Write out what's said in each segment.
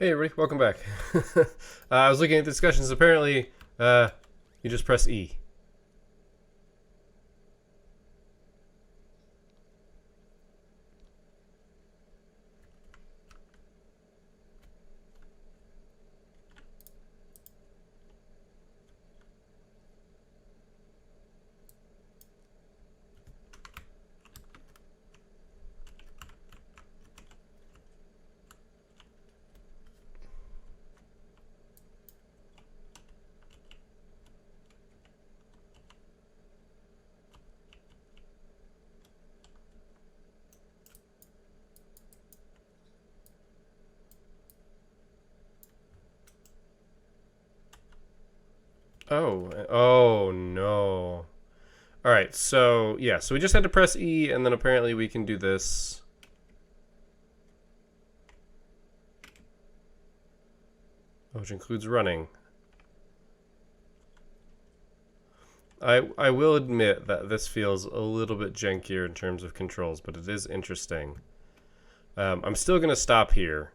Hey everybody, welcome back. I was looking at the discussions. Apparently, you just press E. Oh no. Alright, so yeah, so we just had to press E and then apparently we can do this. Which includes running. I will admit that this feels a little bit jankier in terms of controls, but it is interesting. I'm still gonna stop here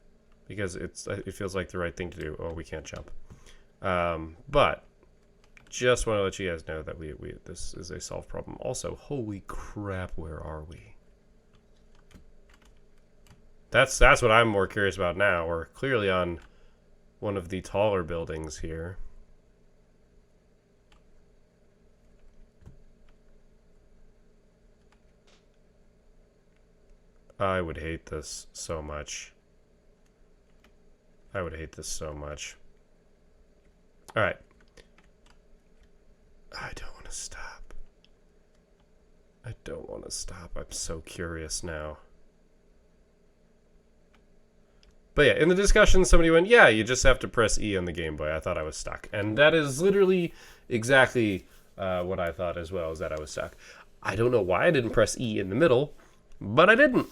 because it feels like the right thing to do. Oh, we can't jump. But just want to let you guys know that this is a solved problem. Also, holy crap, where are we? That's what I'm more curious about now. We're clearly on one of the taller buildings here. I would hate this so much. I would hate this so much. Alright. I don't want to stop. I don't want to stop. I'm so curious now. But yeah, in the discussion, somebody went, yeah, you just have to press E on the Game Boy. I thought I was stuck. And that is literally exactly what I thought as well, is that I was stuck. I don't know why I didn't press E in the middle, but I didn't.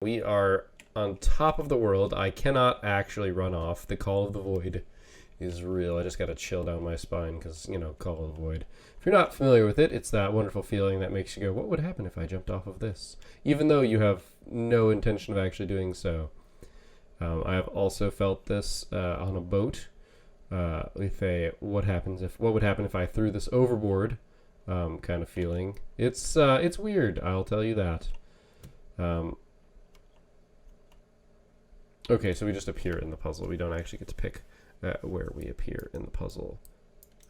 We are on top of the world. I cannot actually run off. The Call of the Void is real. I just gotta chill down my spine because, you know, Call of the Void. If you're not familiar with it, it's that wonderful feeling that makes you go, what would happen if I jumped off of this? Even though you have no intention of actually doing so. I have also felt this on a boat with a what would happen if I threw this overboard kind of feeling. It's weird, I'll tell you that. Okay, so we just appear in the puzzle. We don't actually get to pick where we appear in the puzzle.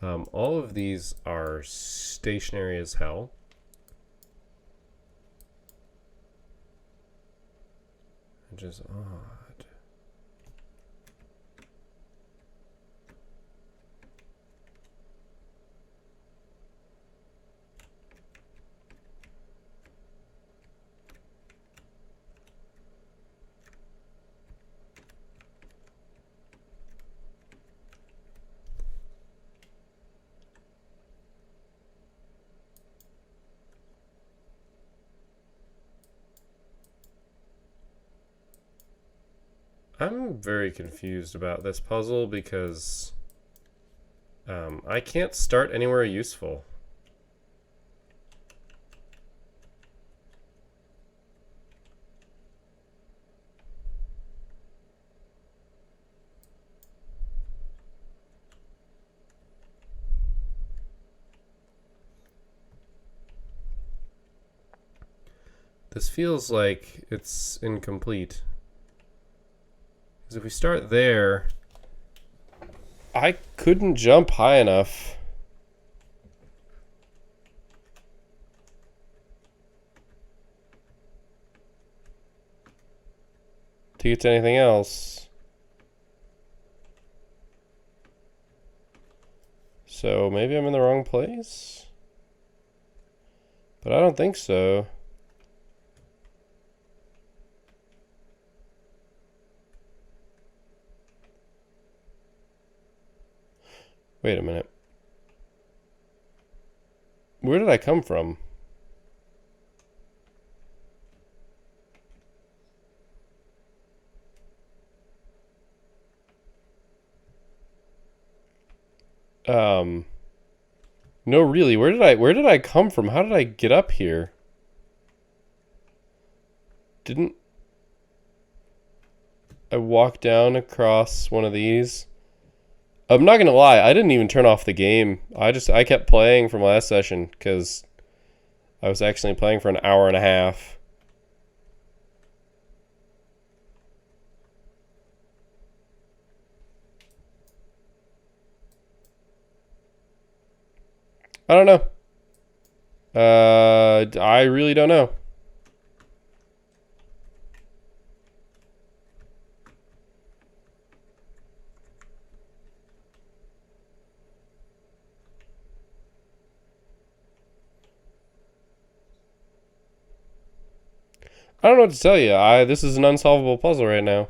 All of these are stationary as hell. Which is odd. I'm very confused about this puzzle because I can't start anywhere useful. This feels like it's incomplete. Because if we start there, I couldn't jump high enough. To get to anything else. So maybe I'm in the wrong place? But I don't think so. Wait a minute. Where did I come from? No, really, where did I come from? How did I get up here? Didn't I walk down across one of these? I'm not gonna lie, I didn't even turn off the game. I kept playing from last session because I was actually playing for an hour and a half. I don't know. I really don't know. I don't know what to tell you. This is an unsolvable puzzle right now.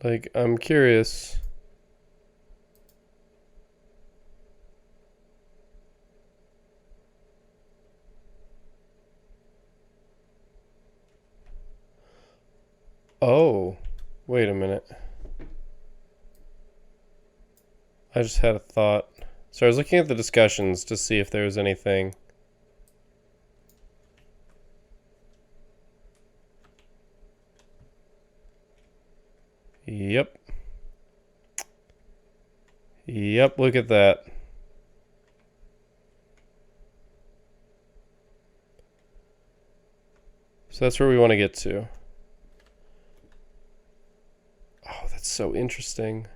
Like, I'm curious. Oh, wait a minute. I just had a thought. So I was looking at the discussions to see if there was anything. Yep. Yep, look at that. So that's where we want to get to. Oh, that's so interesting.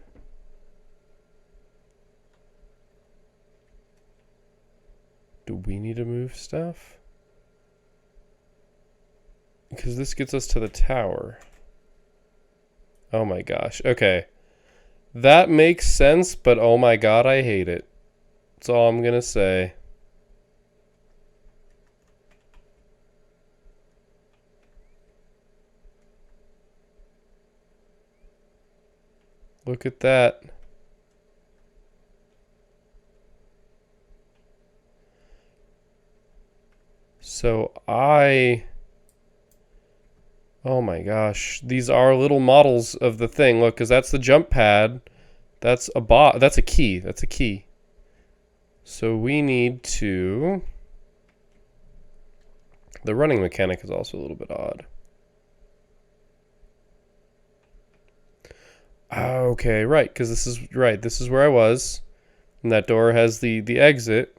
Do we need to move stuff? Because this gets us to the tower. Oh my gosh. Okay. That makes sense, but oh my god, I hate it. That's all I'm gonna say. Look at that. So oh my gosh, these are little models of the thing. Look, because that's the jump pad. That's that's a key. That's a key. So we need to... The running mechanic is also a little bit odd. Okay, right, because this is right. This is where I was, and that door has the exit.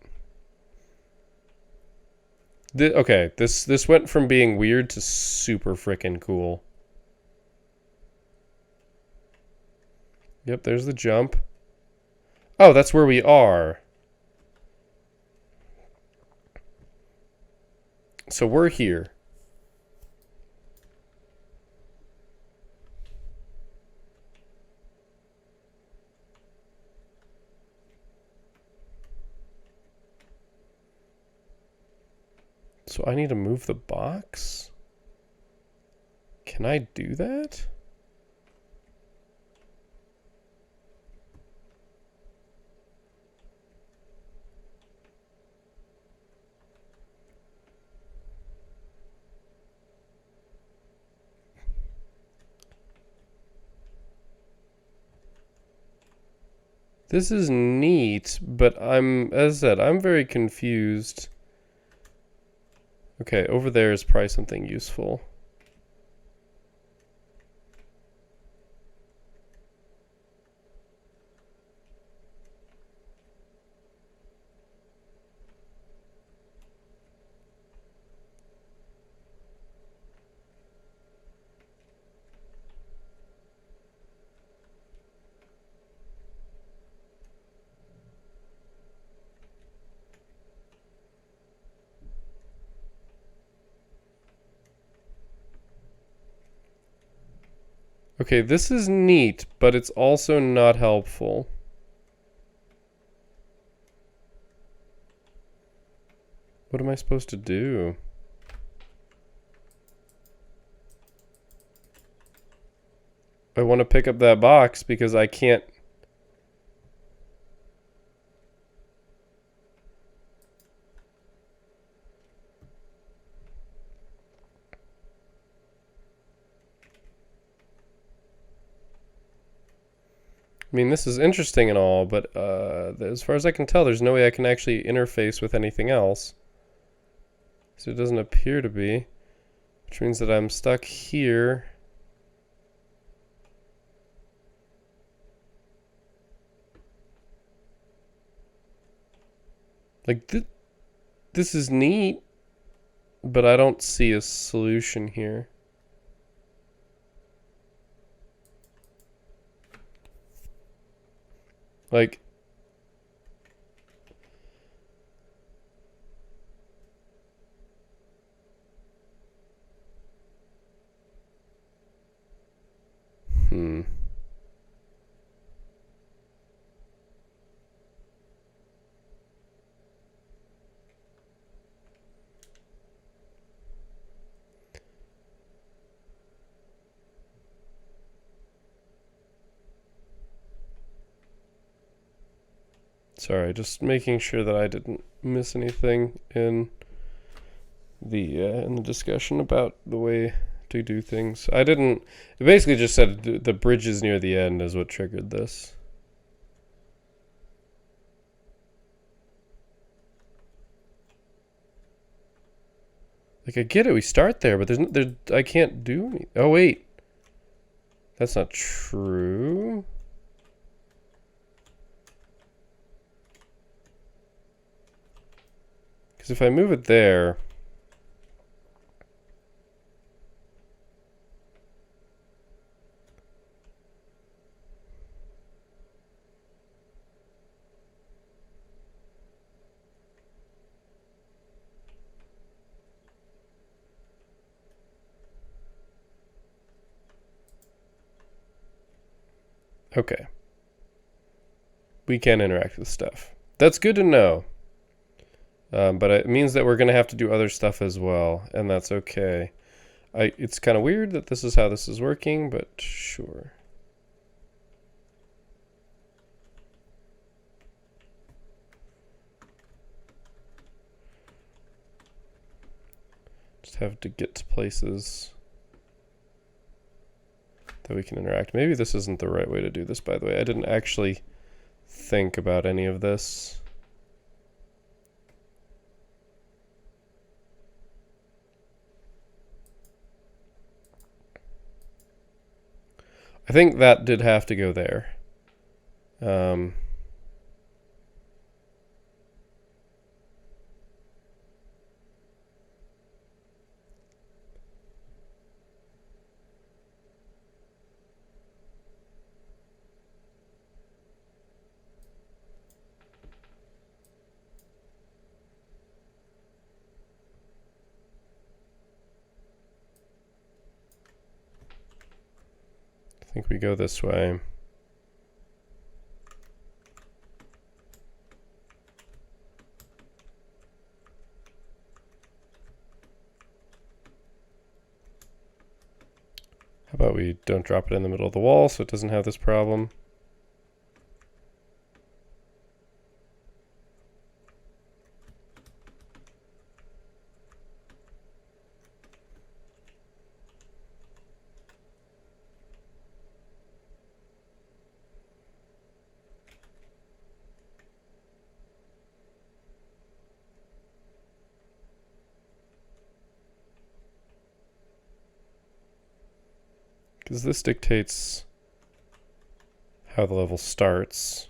Okay, this went from being weird to super freaking cool. Yep, there's the jump. Oh, that's where we are. So we're here. So I need to move the box? Can I do that? This is neat, but as I said, I'm very confused. Okay, over there is probably something useful. Okay, this is neat, but it's also not helpful. What am I supposed to do? I want to pick up that box because I can't... I mean, this is interesting and all, but as far as I can tell, there's no way I can actually interface with anything else. So it doesn't appear to be, which means that I'm stuck here. Like, this is neat, but I don't see a solution here. Like, Sorry, just making sure that I didn't miss anything in the discussion about the way to do things. I didn't. It basically just said the bridges near the end is what triggered this. Like, I get it, we start there, but I can't do anything. Oh, wait. That's not true. Because if I move it there... Okay. We can interact with stuff. That's good to know. But it means that we're going to have to do other stuff as well, and that's okay. It's kind of weird that this is how this is working, but sure. Just have to get to places that we can interact. Maybe this isn't the right way to do this, by the way. I didn't actually think about any of this. I think that did have to go there. I think we go this way. How about we don't drop it in the middle of the wall so it doesn't have this problem? Because this dictates how the level starts.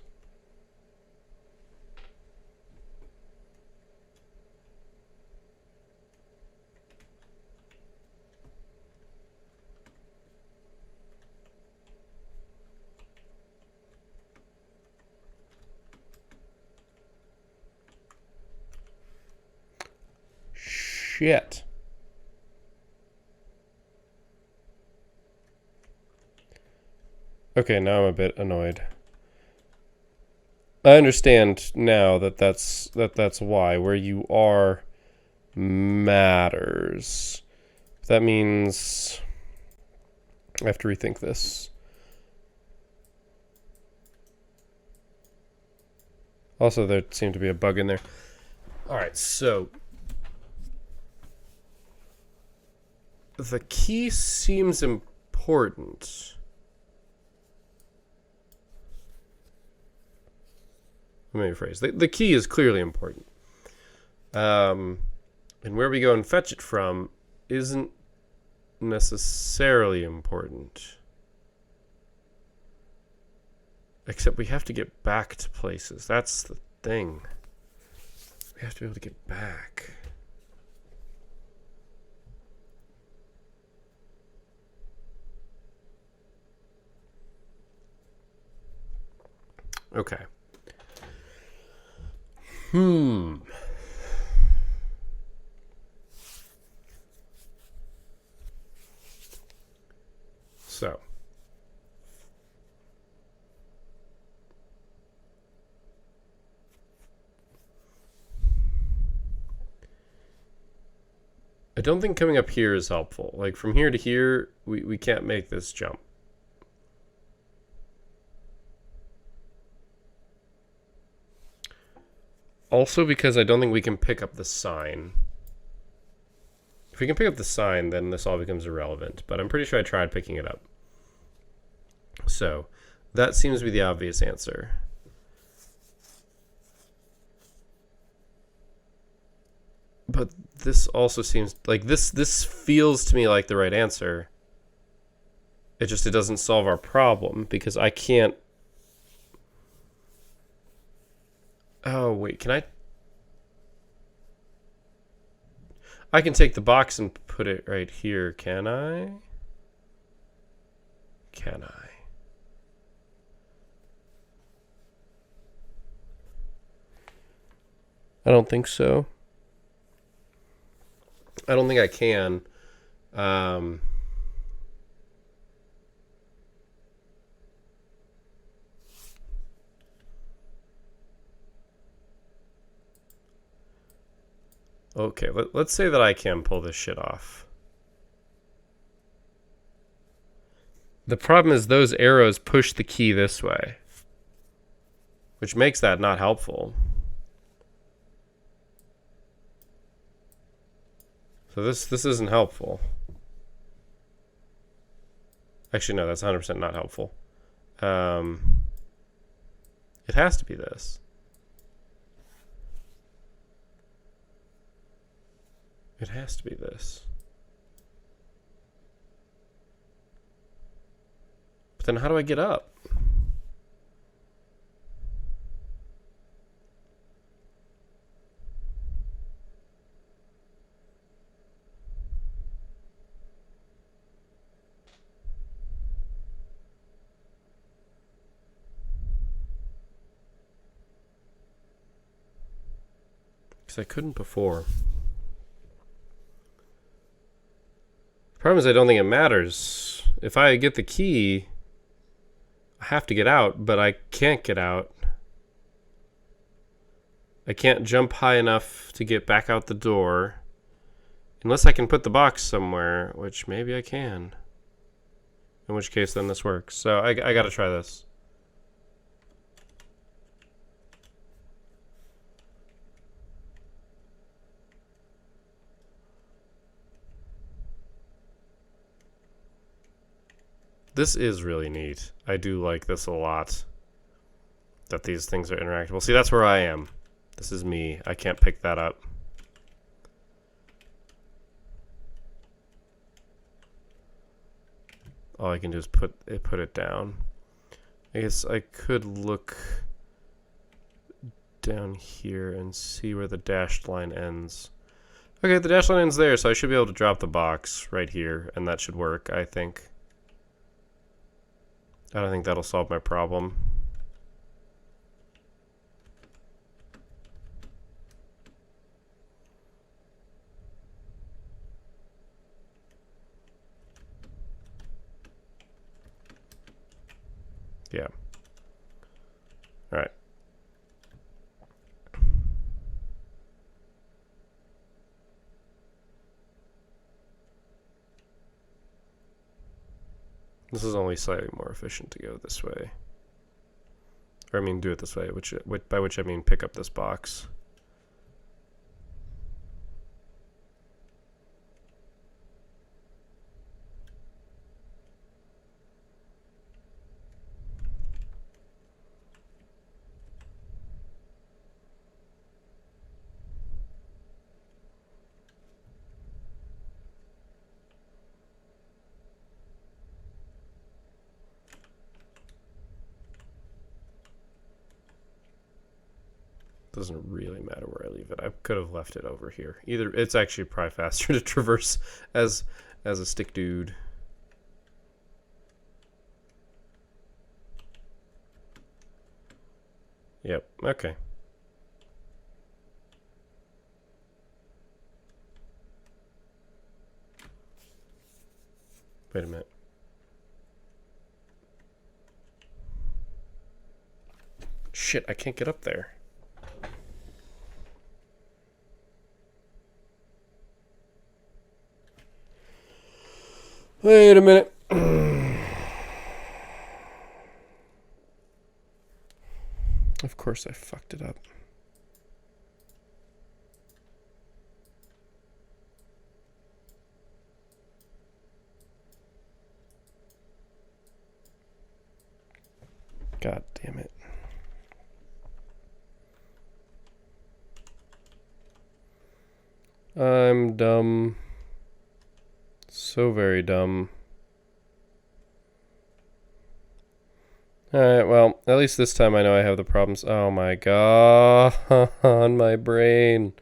Shit. Okay, now I'm a bit annoyed. I understand now that that's why. Where you are matters. That means I have to rethink this. Also, there seemed to be a bug in there. All right, so the key seems important. Let me rephrase. The key is clearly important. And where we go and fetch it from isn't necessarily important. Except we have to get back to places. That's the thing. We have to be able to get back. Okay. So. I don't think coming up here is helpful. Like, from here to here, we can't make this jump. Also because I don't think we can pick up the sign. If we can pick up the sign, then this all becomes irrelevant. But I'm pretty sure I tried picking it up. So, that seems to be the obvious answer. But this also seems like this feels to me like the right answer. It doesn't solve our problem because I can't. Oh wait, can I can take the box and put it right here, can I? Can I? I don't think so. I don't think I can. Okay, let's say that I can pull this shit off. The problem is those arrows push the key this way, which makes that not helpful. So this isn't helpful. Actually, no, that's 100% not helpful. It has to be this. It has to be this. But then how do I get up? Because I couldn't before. The problem is I don't think it matters. If I get the key, I have to get out, but I can't get out. I can't jump high enough to get back out the door. Unless I can put the box somewhere, which maybe I can. In which case, then this works. So I gotta try this. This is really neat. I do like this a lot. That these things are interactable. See, that's where I am. This is me. I can't pick that up. All I can do is put it down. I guess I could look down here and see where the dashed line ends. Okay, the dashed line ends there, so I should be able to drop the box right here, and that should work, I think. I don't think that'll solve my problem. Yeah. All right. This is only slightly more efficient to go this way. Or I mean do it this way, by which I mean pick up this box. doesn't really matter where I leave it. I could have left it over here. Either it's actually probably faster to traverse as a stick dude. Yep, okay. Wait a minute. Shit, I can't get up there. Wait a minute. Of course I fucked it up. God damn it. I'm dumb. So very dumb. Alright, well, at least this time I know I have the problems. Oh my god, on my brain.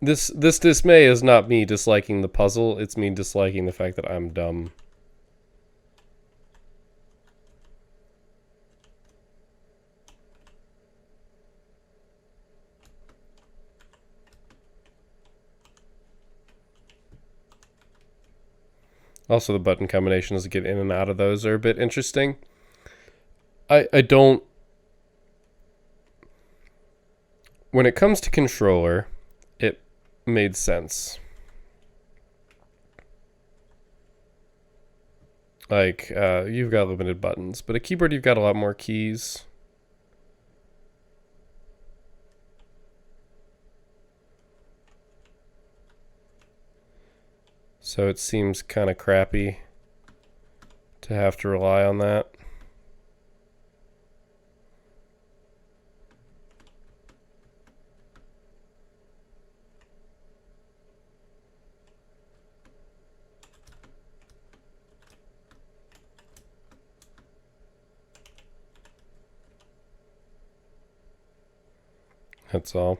This dismay is not me disliking the puzzle, it's me disliking the fact that I'm dumb. Also, the button combinations to get in and out of those are a bit interesting. I don't... When it comes to controller, it made sense. Like, you've got limited buttons, but a keyboard you've got a lot more keys. So it seems kind of crappy to have to rely on that. That's all.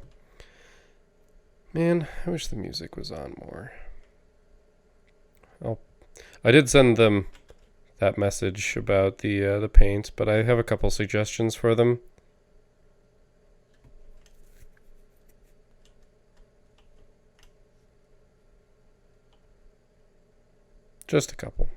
Man, I wish the music was on more. I did send them that message about the paint, but I have a couple suggestions for them. Just a couple.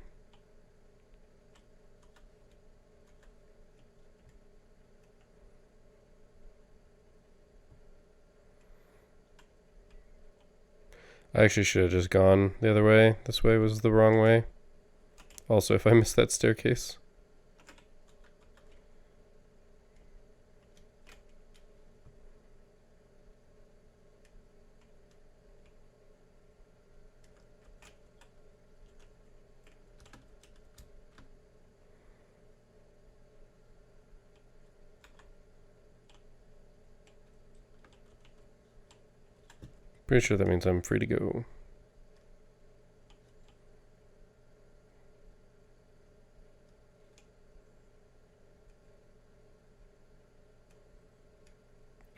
I actually should have just gone the other way. This way was the wrong way. Also, if I missed that staircase. Pretty sure that means I'm free to go.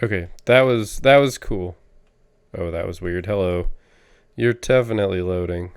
Okay, that was cool. Oh, that was weird. Hello. You're definitely loading.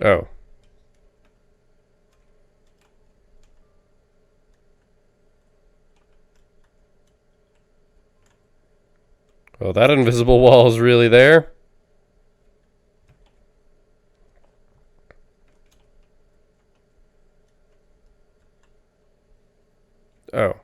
Oh. Well, that invisible wall is really there. Oh.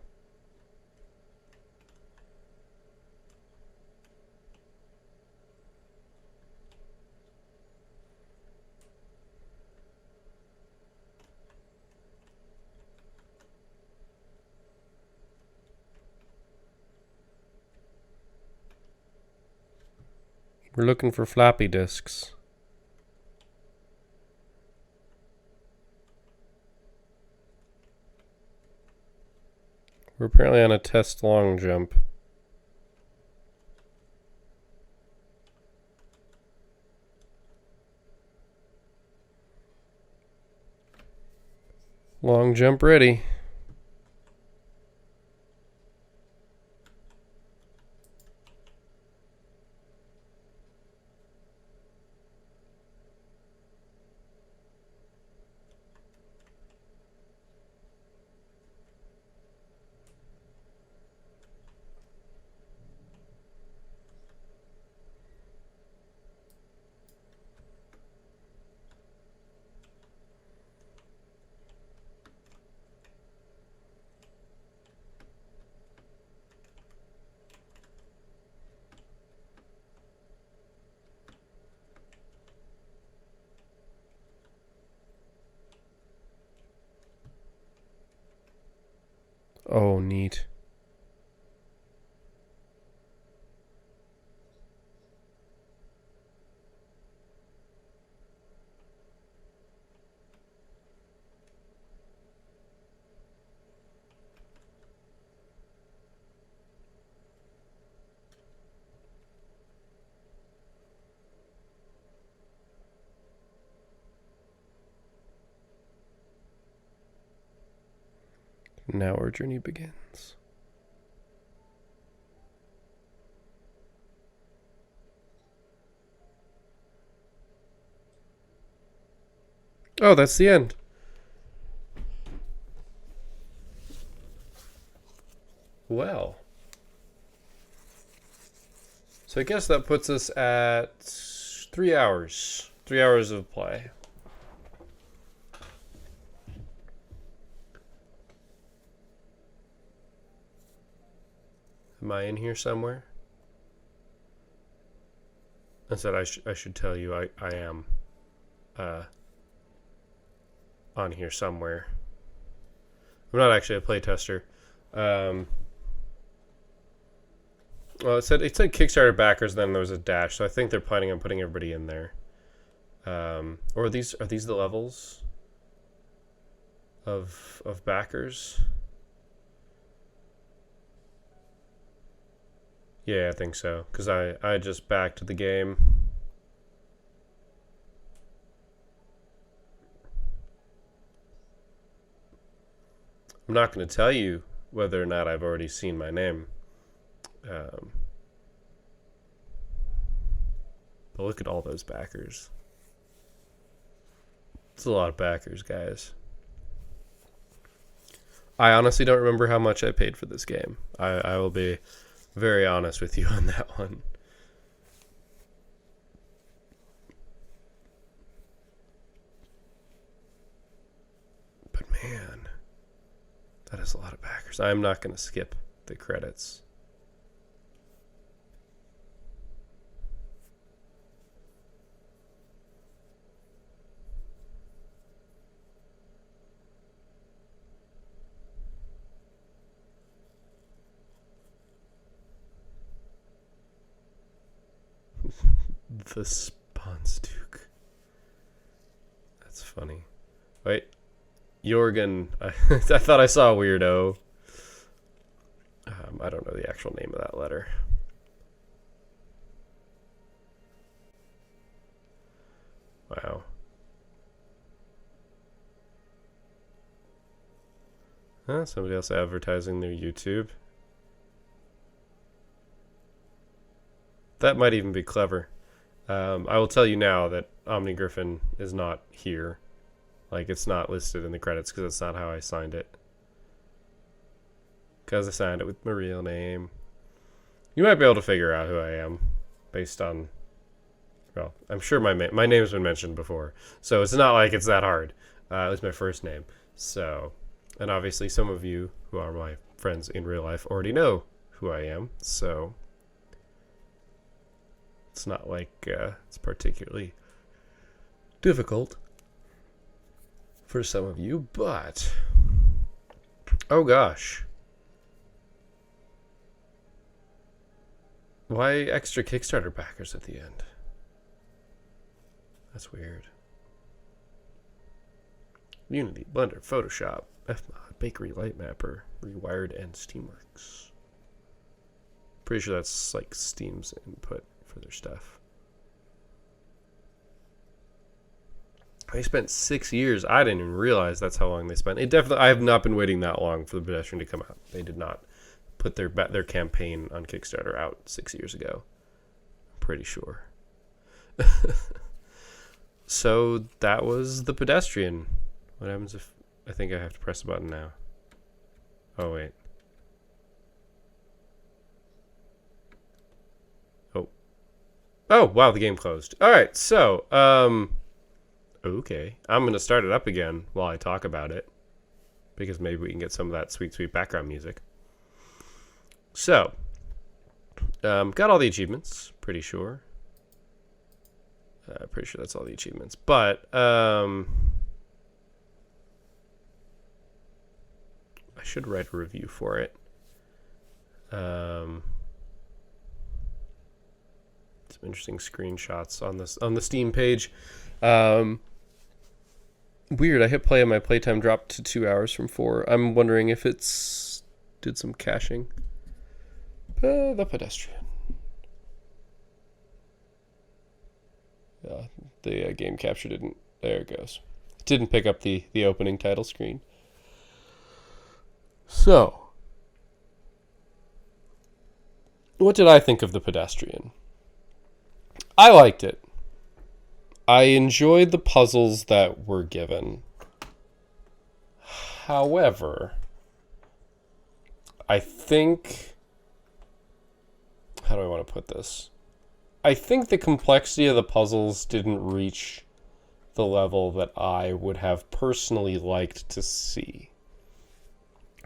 We're looking for floppy disks. We're apparently on a test long jump. Long jump ready. Oh, neat. Now our journey begins. Oh, that's the end. Well. So I guess that puts us at 3 hours. 3 hours of play. Am I in here somewhere? I said I should tell you I am on here somewhere. I'm not actually a playtester. Well, it said Kickstarter backers, then there was a dash, so I think they're planning on putting everybody in there. Or are these the levels of backers? Yeah, I think so, because I just backed the game. I'm not going to tell you whether or not I've already seen my name. But look at all those backers. It's a lot of backers, guys. I honestly don't remember how much I paid for this game. I will be very honest with you on that one. But man, that is a lot of backers. I'm not going to skip the credits. The Sponstuke. That's funny. Wait. Jorgen. I thought I saw a weirdo. I don't know the actual name of that letter. Wow. Somebody else advertising their YouTube. That might even be clever. I will tell you now that Omni Griffin is not here. Like, it's not listed in the credits because that's not how I signed it. Because I signed it with my real name. You might be able to figure out who I am based on... Well, I'm sure my name's been mentioned before. So it's not like it's that hard. It was my first name. So, and obviously some of you who are my friends in real life already know who I am. So... It's not like it's particularly difficult for some of you, but oh gosh. Why extra Kickstarter backers at the end? That's weird. Unity, Blender, Photoshop, Fmod, Bakery, Lightmapper, Rewired, and Steamworks. Pretty sure that's like Steam's input for their stuff. They spent 6 years. I didn't even realize that's how long they spent. I have not been waiting that long for the Pedestrian to come out. They did not put their campaign on Kickstarter out 6 years ago. I'm pretty sure. So that was the Pedestrian. What happens if I think I have to press a button now? Oh wait. Oh wow, the game closed. All right, so okay, I'm gonna start it up again while I talk about it, because maybe we can get some of that sweet, sweet background music. So, got all the achievements, pretty sure. Pretty sure that's all the achievements, but I should write a review for it. Some interesting screenshots on the Steam page. Weird, I hit play and my playtime dropped to 2 hours from 4. I'm wondering if it's did some caching. The Pedestrian. The game capture didn't. There it goes. Didn't pick up the opening title screen. So, what did I think of the Pedestrian? I liked it. I enjoyed the puzzles that were given. However, I think... How do I want to put this? I think the complexity of the puzzles didn't reach the level that I would have personally liked to see.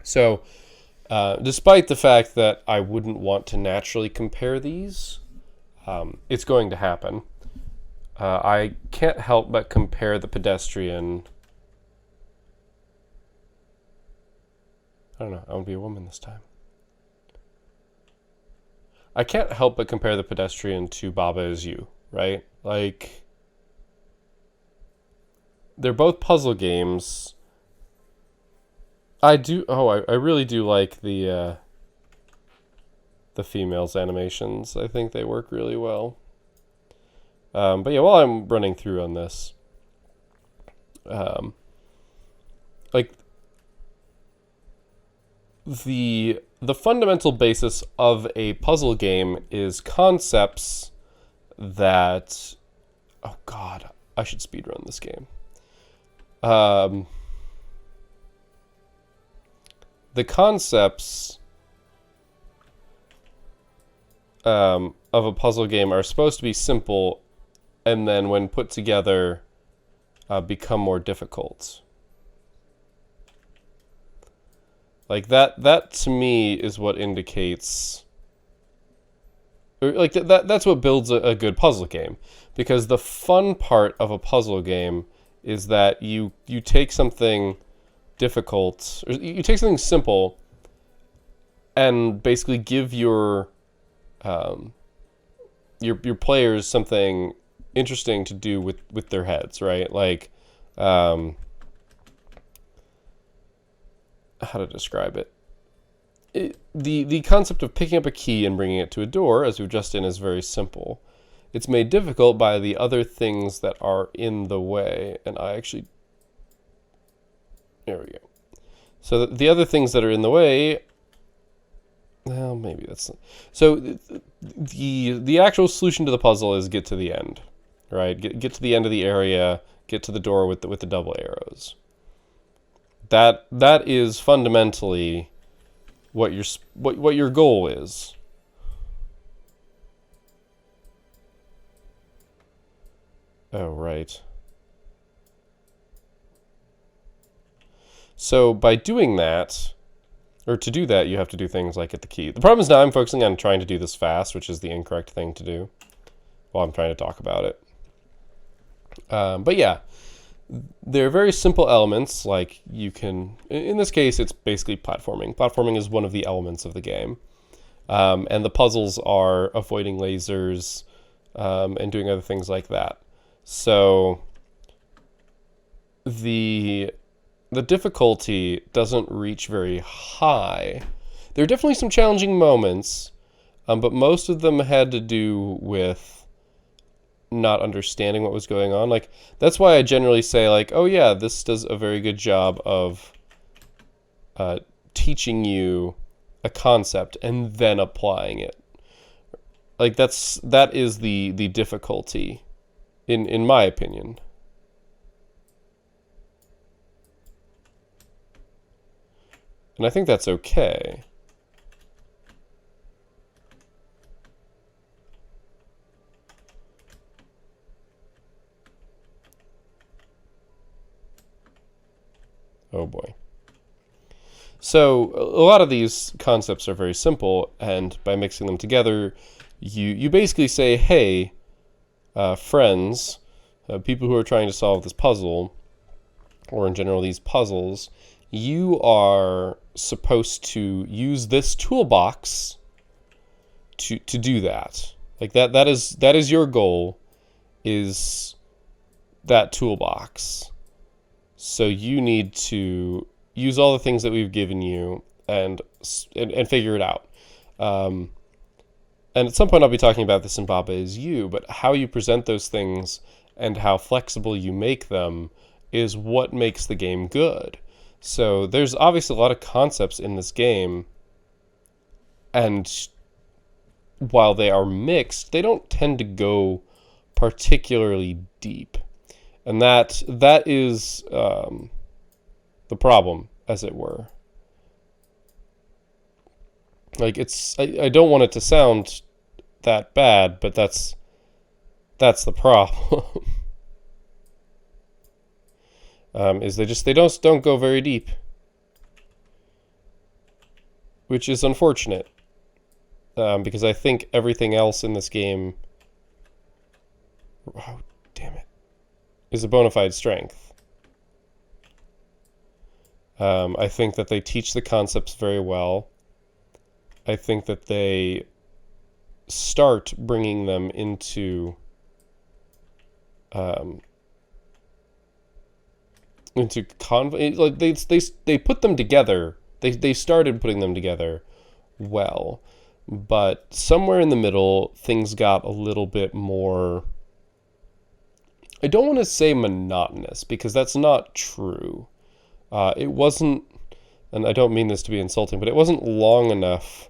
So, despite the fact that I wouldn't want to naturally compare these, it's going to happen. I can't help but compare the Pedestrian. I don't know. I want to be a woman this time. I can't help but compare the Pedestrian to Baba Is You, right? Like, they're both puzzle games. I really do like the females' animations. I think they work really well. But yeah, while I'm running through on this, like the fundamental basis of a puzzle game is concepts that, oh god, I should speedrun this game. The concepts of a puzzle game are supposed to be simple, and then when put together, become more difficult. Like that to me is what indicates, or like that's what builds a good puzzle game. Because the fun part of a puzzle game is that you take something difficult, or you take something simple, and basically give your players something interesting to do with their heads, right? Like, how to describe it? The concept of picking up a key and bringing it to a door, as we've just done, is very simple. It's made difficult by the other things that are in the way, and there we go. So the other things that are in the way, well, maybe that's... So the actual solution to the puzzle is get to the end, right? Get to the end of the area, get to the door with the double arrows. That is fundamentally what your goal is. Oh, right. So by doing that, or to do that, you have to do things like get the key. The problem is now I'm focusing on trying to do this fast, which is the incorrect thing to do while I'm trying to talk about it. But yeah, they're very simple elements. Like you can, in this case, it's basically platforming. Platforming is one of the elements of the game. And the puzzles are avoiding lasers and doing other things like that. So the difficulty doesn't reach very high. There are definitely some challenging moments, but most of them had to do with not understanding what was going on. Like, that's why I generally say, like, oh yeah, this does a very good job of teaching you a concept and then applying it. Like, that is the difficulty, in my opinion. And I think that's okay. Oh boy. So a lot of these concepts are very simple, and by mixing them together, you basically say, hey, friends, people who are trying to solve this puzzle, or in general these puzzles, you are supposed to use this toolbox to do that. Like that is your goal, is that toolbox. So you need to use all the things that we've given you and figure it out. And at some point I'll be talking about this in Baba Is You, but how you present those things and how flexible you make them is what makes the game good. So there's obviously a lot of concepts in this game, and while they are mixed, they don't tend to go particularly deep. And that is the problem, as it were. Like, I don't want it to sound that bad, but that's the problem. Is they don't go very deep, which is unfortunate, because I think everything else in this game, oh damn it, is a bona fide strength. I think that they teach the concepts very well. I think that they start bringing them into like they put them together. They started putting them together well, but somewhere in the middle things got a little bit more, I don't want to say monotonous, because that's not true. It wasn't, and I don't mean this to be insulting, but it wasn't long enough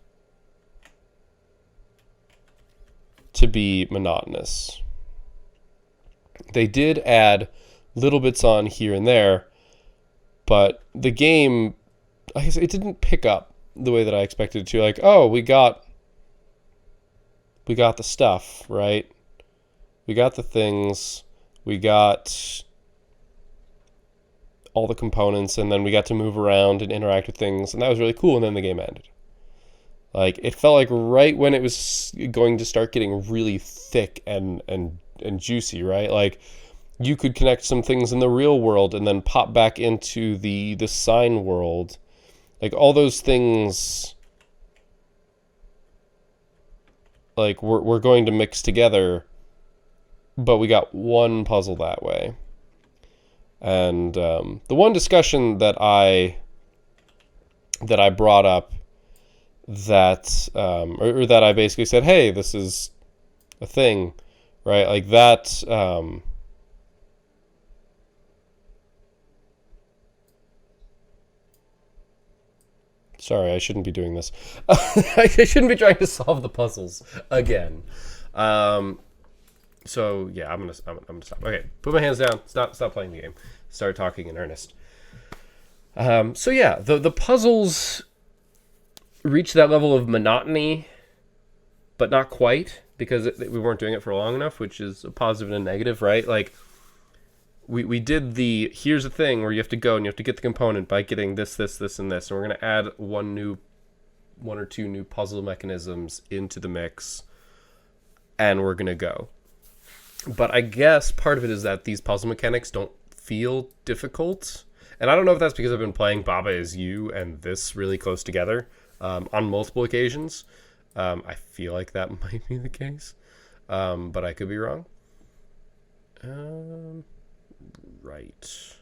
to be monotonous. They did add little bits on here and there, but the game, I guess, it didn't pick up the way that I expected it to. Like, oh, we got the stuff, right? We got the things, we got all the components, and then we got to move around and interact with things, and that was really cool, and then the game ended. Like, it felt like right when it was going to start getting really thick and juicy, right? Like, you could connect some things in the real world and then pop back into the sign world. Like, all those things, like, we're going to mix together, but we got one puzzle that way. And the one discussion that I brought up, that or that I basically said, hey, this is a thing, right? Like that. Sorry, I shouldn't be doing this. I shouldn't be trying to solve the puzzles again. So yeah, I'm gonna stop. Okay, put my hands down. Stop playing the game. Start talking in earnest. So yeah, the puzzles reach that level of monotony, but not quite, because we weren't doing it for long enough, which is a positive and a negative, right? Like, we did here's a thing where you have to go and you have to get the component by getting this, and this, and we're gonna add one or two new puzzle mechanisms into the mix, and we're gonna go. But I guess part of it is that these puzzle mechanics don't feel difficult. And I don't know if that's because I've been playing Baba Is You and this really close together on multiple occasions. I feel like that might be the case, but I could be wrong. Right.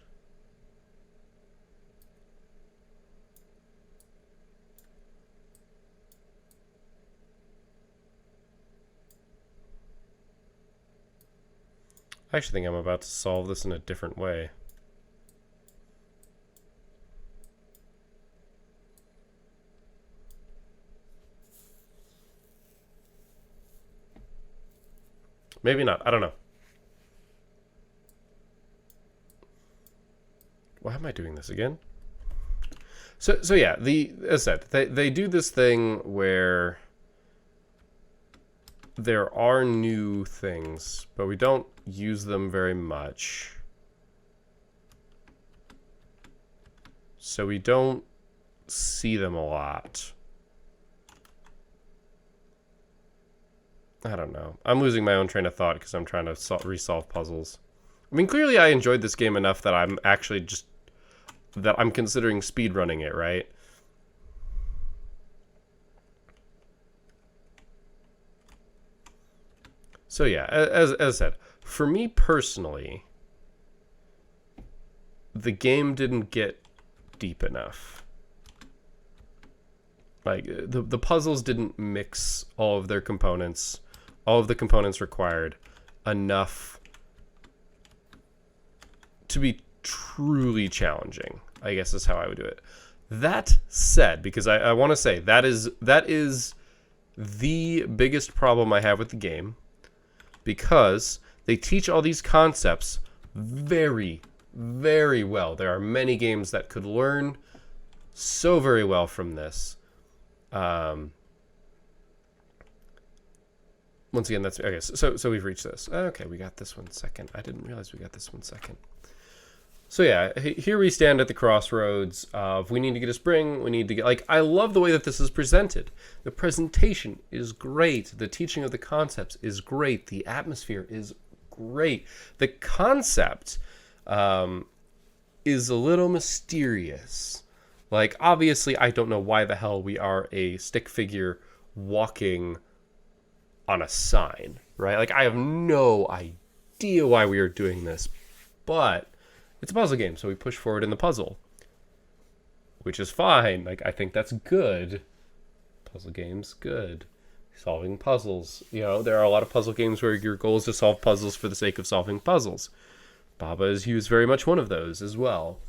I actually think I'm about to solve this in a different way. Maybe not. I don't know. Why am I doing this again? So yeah, as I said, they do this thing where there are new things, but we don't use them very much. So we don't see them a lot. I don't know. I'm losing my own train of thought because I'm trying to resolve puzzles. I mean, clearly I enjoyed this game enough that I'm actually that I'm considering speedrunning it, right? So yeah, as I said, for me personally, the game didn't get deep enough. Like, the puzzles didn't mix all of their components, all of the components required, enough to be truly challenging, I guess is how I would do it. That said, because I want to say that is the biggest problem I have with the game, because they teach all these concepts very, very well. There are many games that could learn so very well from this. Once again, that's okay. So we've reached this. Okay, we got this one second. I didn't realize we got this one second. So yeah, here we stand at the crossroads of we need to get a spring. We need to get, like, I love the way that this is presented. The presentation is great. The teaching of the concepts is great. The atmosphere is great. The concept is a little mysterious. Like, obviously, I don't know why the hell we are a stick figure walking on a sign, right? Like, I have no idea why we are doing this, but it's a puzzle game, so we push forward in the puzzle, which is fine. Like, I think that's good. Puzzle games, good. Solving puzzles. You know, there are a lot of puzzle games where your goal is to solve puzzles for the sake of solving puzzles. Baba is used very much one of those as well.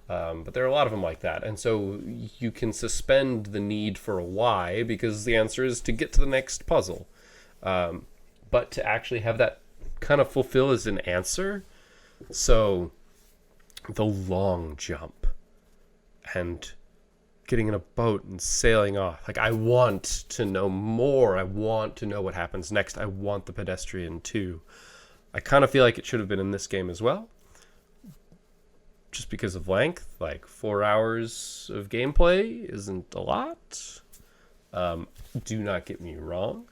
But there are a lot of them like that. And so you can suspend the need for a why, because the answer is to get to the next puzzle. But to actually have that kind of fulfill as an answer. So the long jump and getting in a boat and sailing off. Like, I want to know more. I want to know what happens next. I want the Pedestrian too. I kind of feel like it should have been in this game as well. Just because of length, like 4 hours of gameplay isn't a lot. Do not get me wrong.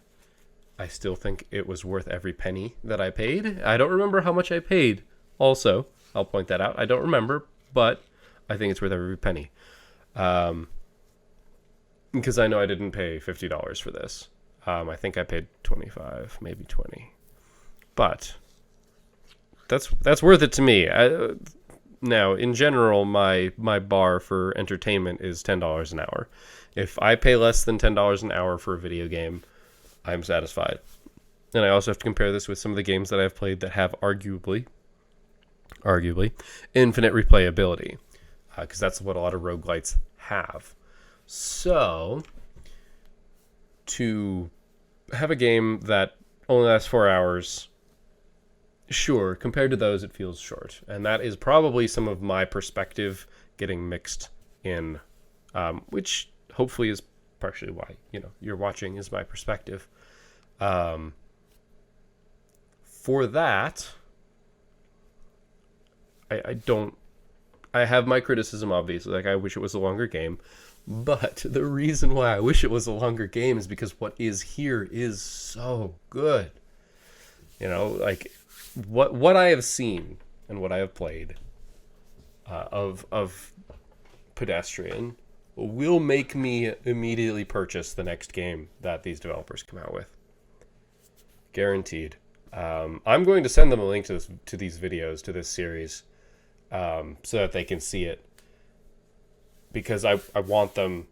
I still think it was worth every penny that I paid. I don't remember how much I paid. Also, I'll point that out. I don't remember, but I think it's worth every penny. Because I know I didn't pay $50 for this. I think I paid $25, maybe $20. But that's worth it to me. Now, in general, my bar for entertainment is $10 an hour. If I pay less than $10 an hour for a video game, I'm satisfied. And I also have to compare this with some of the games that I've played that have arguably, infinite replayability. Because that's what a lot of roguelites have. So, to have a game that only lasts 4 hours, sure, compared to those, it feels short. And that is probably some of my perspective getting mixed in, which hopefully is partially why, you're watching is my perspective. For that, I have my criticism, obviously. Like, I wish it was a longer game. But the reason why I wish it was a longer game is because what is here is so good. Like, what I have seen and what I have played of Pedestrian will make me immediately purchase the next game that these developers come out with. Guaranteed. I'm going to send them a link to these videos, to this series, so that they can see it. Because I want them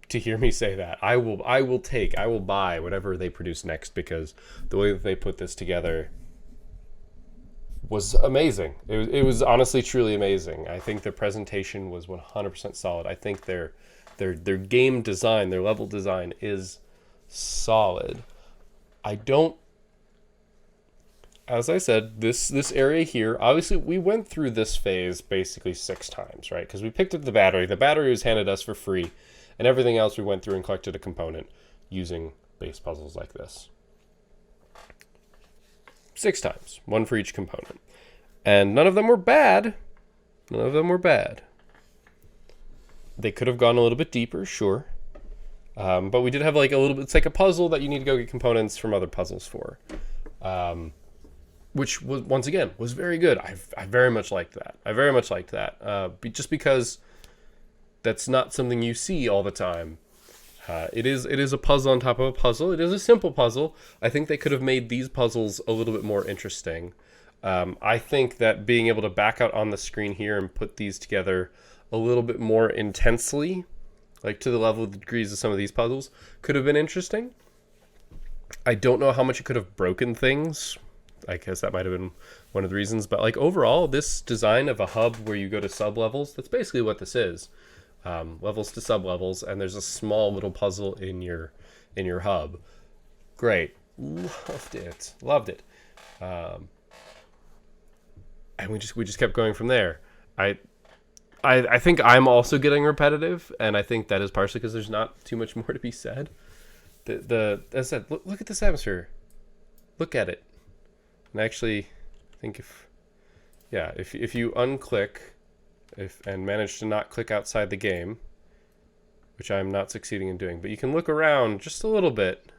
to hear me say that. I will buy whatever they produce next, because the way that they put this together was amazing. It was honestly truly amazing. I think their presentation was 100% solid. I think their game design, their level design is solid. As I said, this area here, obviously we went through this phase basically 6 times, right? Because we picked up the battery. The battery was handed us for free, and everything else we went through and collected a component using base puzzles like this. 6 times, 1 for each component. And none of them were bad. None of them were bad. They could have gone a little bit deeper, sure. But we did have like a little bit, it's like a puzzle that you need to go get components from other puzzles for. Which was, once again, was very good. I very much liked that. I very much liked that. Just because that's not something you see all the time. It is a puzzle on top of a puzzle. It is a simple puzzle. I think they could have made these puzzles a little bit more interesting. I think that being able to back out on the screen here and put these together a little bit more intensely, like to the level of the degrees of some of these puzzles, could have been interesting. I don't know how much it could have broken things. I guess that might have been one of the reasons. But like overall, this design of a hub where you go to sub-levels, that's basically what this is. Levels to sub-levels, and there's a small little puzzle in your hub. Great. Loved it. And we just kept going from there. I think I'm also getting repetitive, and I think that is partially because there's not too much more to be said. As I said, look at this atmosphere. Look at it. And actually, I think if you unclick and manage to not click outside the game, which I'm not succeeding in doing, but you can look around just a little bit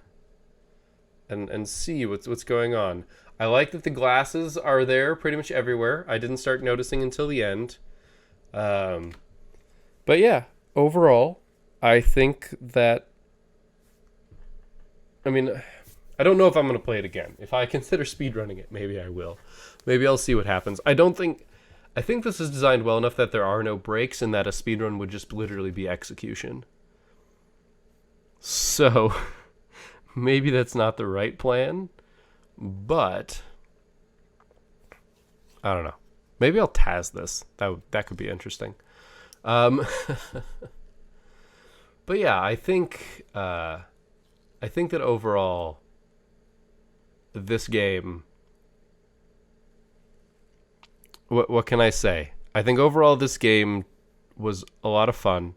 and see what's going on. I like that the glasses are there pretty much everywhere. I didn't start noticing until the end. But yeah, overall, I think that, I mean, I don't know if I'm going to play it again. If I consider speedrunning it, maybe I will. Maybe I'll see what happens. I think this is designed well enough that there are no breaks and that a speedrun would just literally be execution. So, maybe that's not the right plan, but I don't know. Maybe I'll Taz this. That could be interesting. But yeah, I think that overall, this game, what can I say? I think overall this game was a lot of fun.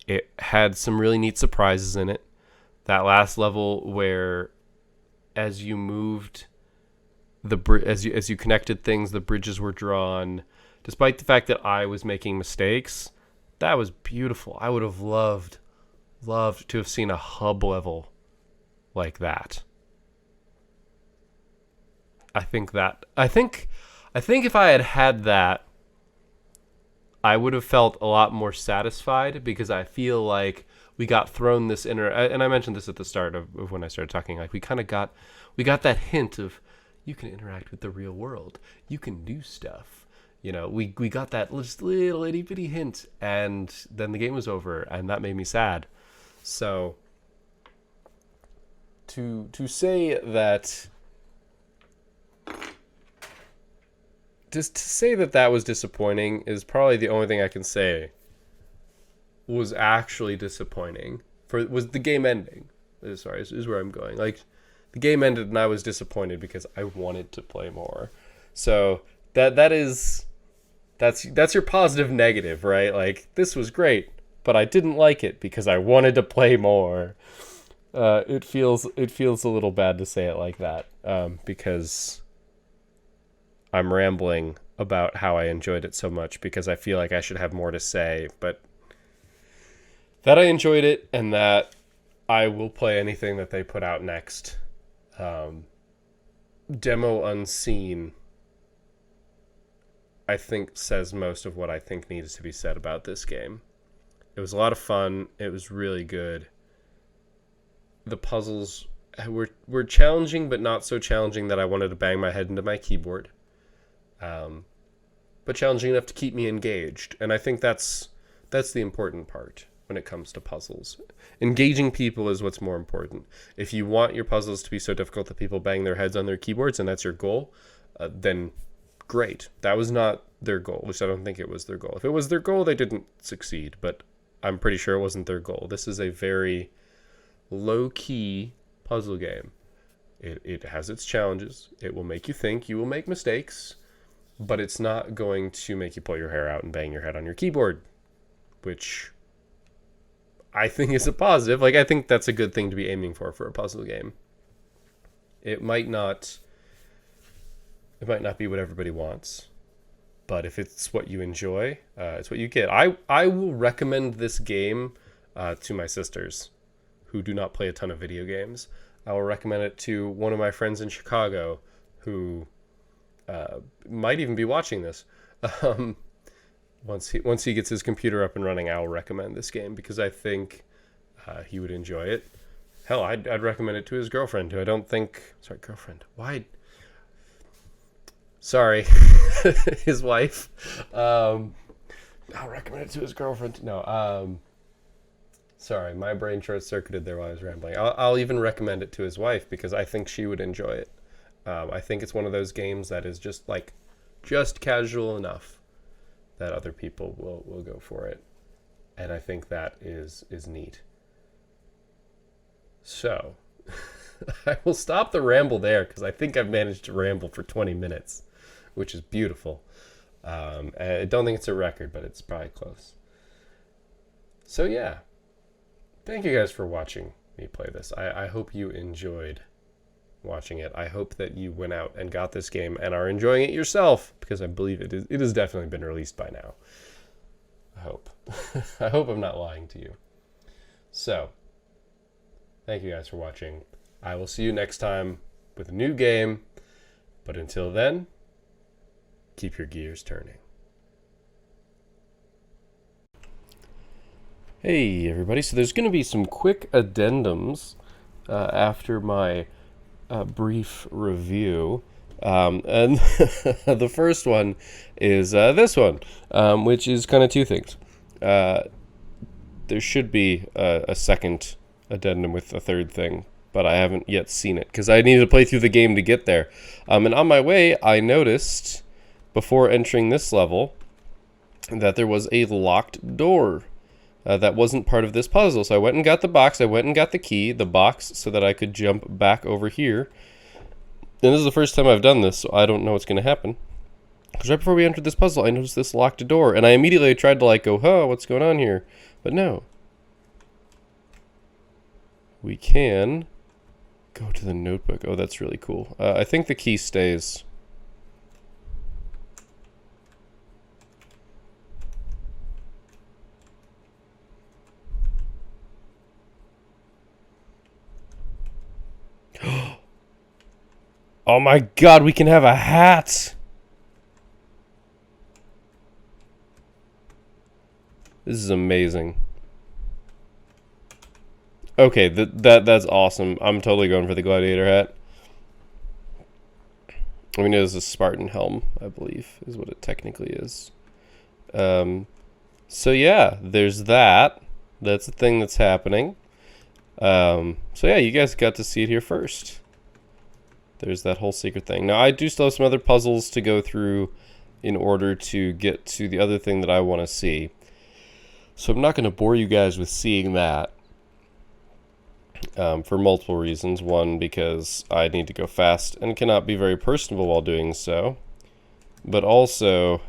It had some really neat surprises in it. That last level where, as you moved as you connected things, the bridges were drawn. Despite the fact that I was making mistakes, that was beautiful. I would have loved to have seen a hub level like that. I think if I had that, I would have felt a lot more satisfied, because I feel like we got thrown this and I mentioned this at the start of when I started talking, like we got that hint of, you can interact with the real world, you can do stuff, we got that just little itty bitty hint, and then the game was over, and that made me sad. So to say that, just to say that was disappointing is probably the only thing I can say was actually disappointing. Was the game ending. Sorry, is where I'm going. Like, the game ended and I was disappointed because I wanted to play more. So that's your positive negative, right? Like, this was great, but I didn't like it because I wanted to play more. It feels a little bad to say it like that, because I'm rambling about how I enjoyed it so much, because I feel like I should have more to say, but that I enjoyed it and that I will play anything that they put out next. Demo unseen, I think, says most of what I think needs to be said about this game. It was a lot of fun. It was really good. The puzzles were challenging, but not so challenging that I wanted to bang my head into my keyboard. But challenging enough to keep me engaged. And I think that's the important part when it comes to puzzles. Engaging people is what's more important. If you want your puzzles to be so difficult that people bang their heads on their keyboards and that's your goal, then great. That was not their goal, which I don't think it was their goal. If it was their goal, they didn't succeed, but I'm pretty sure it wasn't their goal. This is a very low-key puzzle game. It has its challenges. It will make you think. You will make mistakes, but it's not going to make you pull your hair out and bang your head on your keyboard, which I think is a positive. Like, I think that's a good thing to be aiming for a puzzle game. It might not be what everybody wants, but if it's what you enjoy, it's what you get. I will recommend this game to my sisters who do not play a ton of video games. I will recommend it to one of my friends in Chicago who might even be watching this. Once he gets his computer up and running, I'll recommend this game because I think he would enjoy it. Hell, I'd recommend it to his girlfriend, who I don't think... Sorry, girlfriend. Why? Sorry. His wife. I'll recommend it to his girlfriend. No, sorry, my brain short-circuited there while I was rambling. I'll even recommend it to his wife because I think she would enjoy it. I think it's one of those games that is just casual enough that other people will go for it. And I think that is neat. So, I will stop the ramble there because I think I've managed to ramble for 20 minutes, which is beautiful. I don't think it's a record, but it's probably close. So yeah, thank you guys for watching me play this. I hope you enjoyed watching it. I hope that you went out and got this game and are enjoying it yourself, because I believe it has definitely been released by now. I hope. I hope I'm not lying to you. So, thank you guys for watching. I will see you next time with a new game, but until then, keep your gears turning. Hey everybody, so there's going to be some quick addendums after my brief review. And the first one is this one, which is kind of two things. There should be a second addendum with a third thing, but I haven't yet seen it because I needed to play through the game to get there. And on my way, I noticed before entering this level that there was a locked door that wasn't part of this puzzle. So I went and got the box. I went and got the key, the box, so that I could jump back over here. And this is the first time I've done this, so I don't know what's going to happen. Because right before we entered this puzzle, I noticed this locked door. And I immediately tried to go, huh, what's going on here? But no. We can go to the notebook. Oh, that's really cool. I think the key stays. Oh my god, we can have a hat! This is amazing. Okay, that's awesome. I'm totally going for the gladiator hat. I mean, it is a Spartan helm, I believe, is what it technically is. So yeah, there's that. That's the thing that's happening. So yeah, you guys got to see it here first. There's that whole secret thing. Now, I do still have some other puzzles to go through in order to get to the other thing that I want to see. So I'm not going to bore you guys with seeing that for multiple reasons. One, because I need to go fast and cannot be very personable while doing so. But also,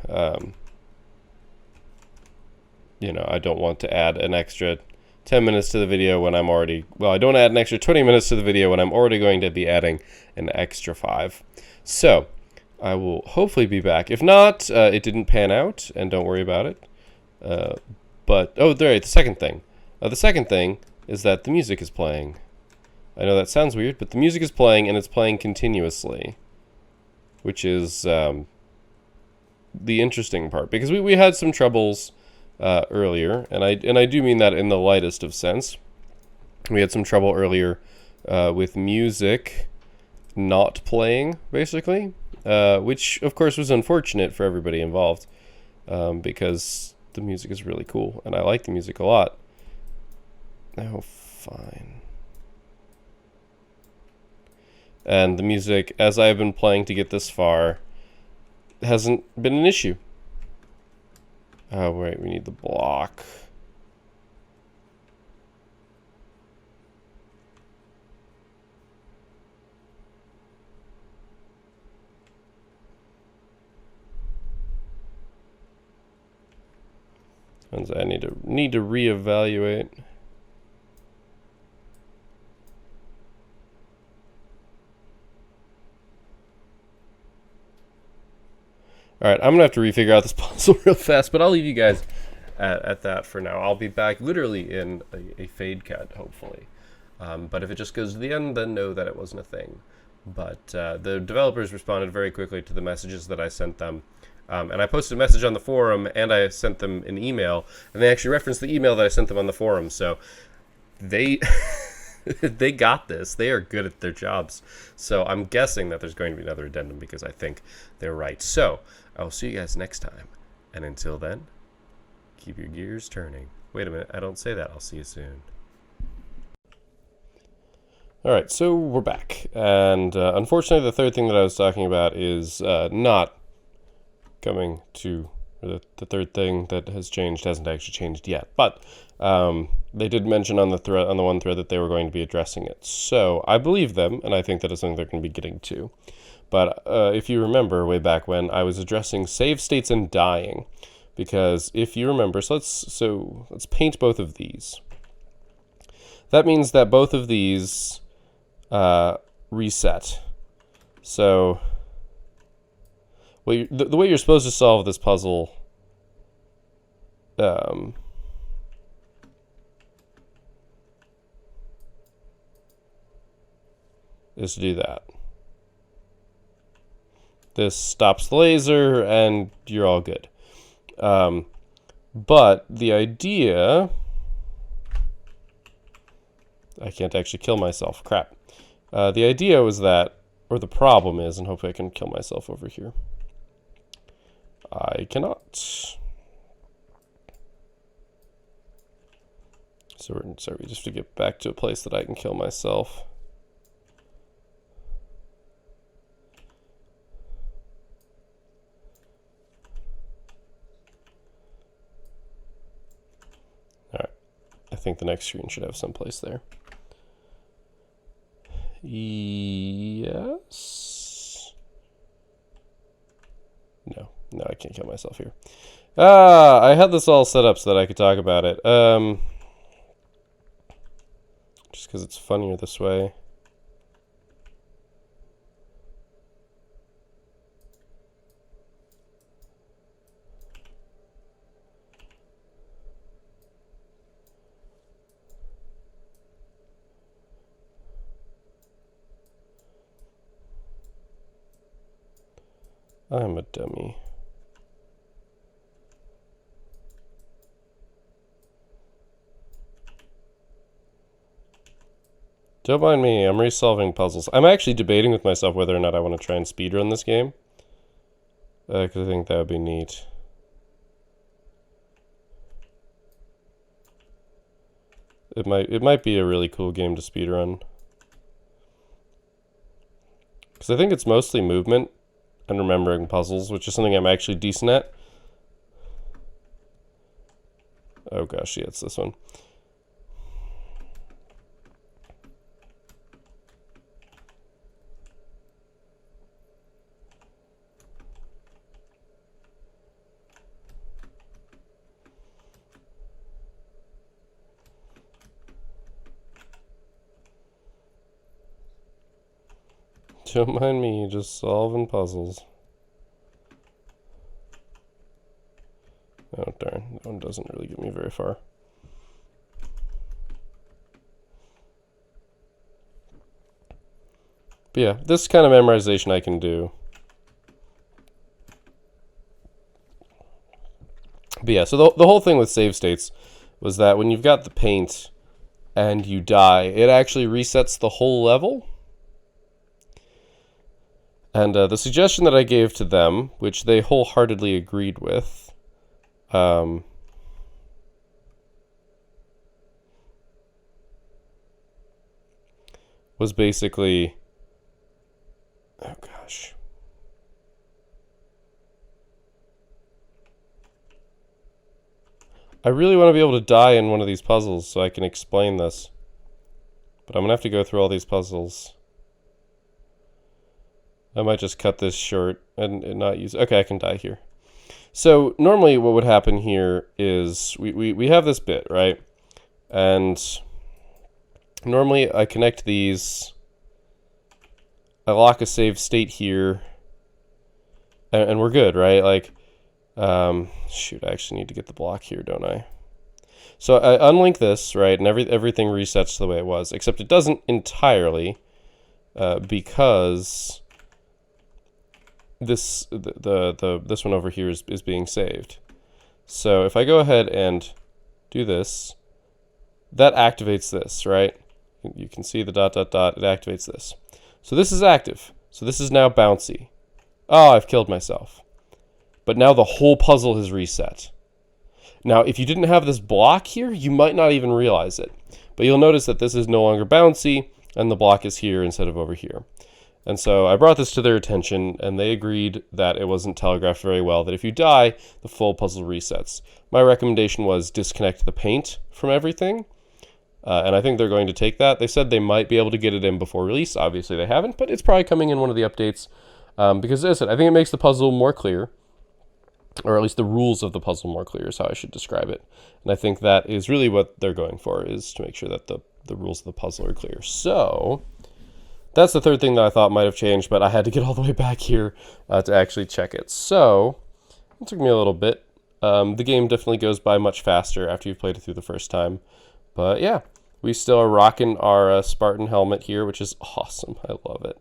you know, I don't want to add an extra 10 minutes to the video when I'm already... Well, I don't add an extra 20 minutes to the video when I'm already going to be adding an extra 5. So, I will hopefully be back. If not, it didn't pan out, and don't worry about it. But, oh, there, the second thing. The second thing is that the music is playing. I know that sounds weird, but the music is playing, and it's playing continuously. Which is the interesting part. Because we had some troubles earlier, and I do mean that in the lightest of sense. We had some trouble earlier with music not playing, basically, which of course was unfortunate for everybody involved, because the music is really cool and I like the music a lot. Oh, fine. And the music, as I've been playing to get this far, hasn't been an issue. Oh, wait, we need the block. I need to reevaluate. All right, I'm gonna have to refigure out this puzzle real fast, but I'll leave you guys at that for now. I'll be back literally in a fade cut, hopefully. But if it just goes to the end, then know that it wasn't a thing. But the developers responded very quickly to the messages that I sent them. And I posted a message on the forum, and I sent them an email, and they actually referenced the email that I sent them on the forum. So they they got this. They are good at their jobs. So I'm guessing that there's going to be another addendum because I think they're right. So I'll see you guys next time. And until then, keep your gears turning. Wait a minute. I don't say that. I'll see you soon. All right. So we're back. And unfortunately, the third thing that I was talking about is not coming to the third thing that has changed hasn't actually changed yet, but they did mention on the one thread that they were going to be addressing it. So I believe them, and I think that is something they're going to be getting to. But if you remember way back when, I was addressing save states and dying, because if you remember, so let's paint both of these. That means that both of these reset. So the way you're supposed to solve this puzzle is to do that. This stops the laser, and you're all good. But the idea... I can't actually kill myself. Crap. The idea was that, or the problem is, and hopefully I can kill myself over here. I cannot. So we just have to get back to a place that I can kill myself. All right. I think the next screen should have some place there. Yes. No, I can't kill myself here. I had this all set up so that I could talk about it. Just because it's funnier this way. I'm a dummy. Don't mind me, I'm resolving puzzles. I'm actually debating with myself whether or not I want to try and speedrun this game. Because I think that would be neat. It might be a really cool game to speedrun. Because I think it's mostly movement and remembering puzzles, which is something I'm actually decent at. Oh gosh, yeah, it's this one. Don't mind me, just solving puzzles. Oh darn, that one doesn't really get me very far. But yeah, this kind of memorization I can do. But yeah, so the whole thing with save states was that when you've got the paint and you die, it actually resets the whole level. And the suggestion that I gave to them, which they wholeheartedly agreed with, was basically, oh gosh. I really want to be able to die in one of these puzzles so I can explain this. But I'm going to have to go through all these puzzles. I might just cut this short and not use... Okay, I can die here. So normally what would happen here is we have this bit, right? And normally I connect these. I lock a save state here. And we're good, right? Like, shoot, I actually need to get the block here, don't I? So I unlink this, right? And everything resets the way it was, except it doesn't entirely because... this this one over here is being saved. So if I go ahead and do this, that activates this, right? You can see the ... It activates this. So this is active. So this is now bouncy. Oh, I've killed myself. But now the whole puzzle has reset. Now, if you didn't have this block here, you might not even realize it. But you'll notice that this is no longer bouncy, and the block is here instead of over here. And so I brought this to their attention, and they agreed that it wasn't telegraphed very well, that if you die, the full puzzle resets. My recommendation was disconnect the paint from everything, and I think they're going to take that. They said they might be able to get it in before release. Obviously they haven't, but it's probably coming in one of the updates, because as I said, I think it makes the puzzle more clear, or at least the rules of the puzzle more clear is how I should describe it. And I think that is really what they're going for, is to make sure that the rules of the puzzle are clear. So... that's the third thing that I thought might have changed, but I had to get all the way back here to actually check it. So, it took me a little bit. The game definitely goes by much faster after you've played it through the first time. But yeah, we still are rocking our Spartan helmet here, which is awesome. I love it.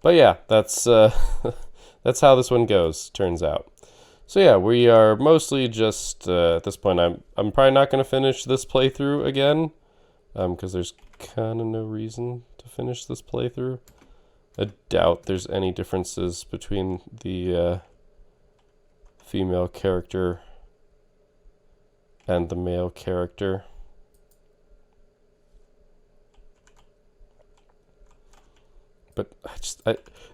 But yeah, that's that's how this one goes, turns out. So yeah, we are mostly just, at this point, I'm probably not going to finish this playthrough again. Because there's kind of no reason to finish this playthrough. I doubt there's any differences between the female character and the male character. But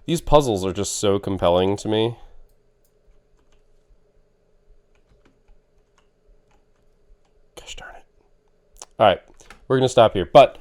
these puzzles are just so compelling to me. Gosh darn it. All right. We're going to stop here. But,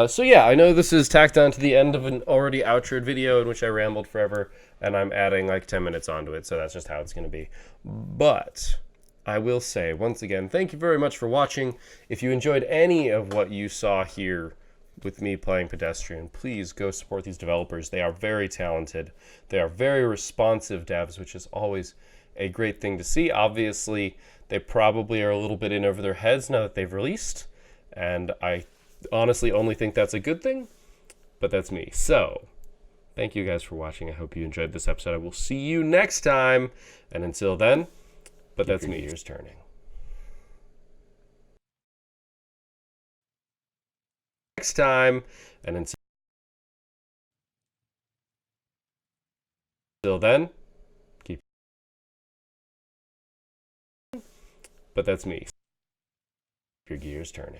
so yeah, I know this is tacked on to the end of an already outroed video in which I rambled forever, and I'm adding like 10 minutes onto it, so that's just how it's going to be. But I will say, once again, thank you very much for watching. If you enjoyed any of what you saw here with me playing Pedestrian, please go support these developers. They are very talented. They are very responsive devs, which is always a great thing to see. Obviously, they probably are a little bit in over their heads now that they've released. And I honestly only think that's a good thing, but that's me. So, thank you guys for watching. I hope you enjoyed this episode. I will see you next time. And until then, but that's me. Here's turning. Next time, and until then, keep. But that's me. Your gears turning.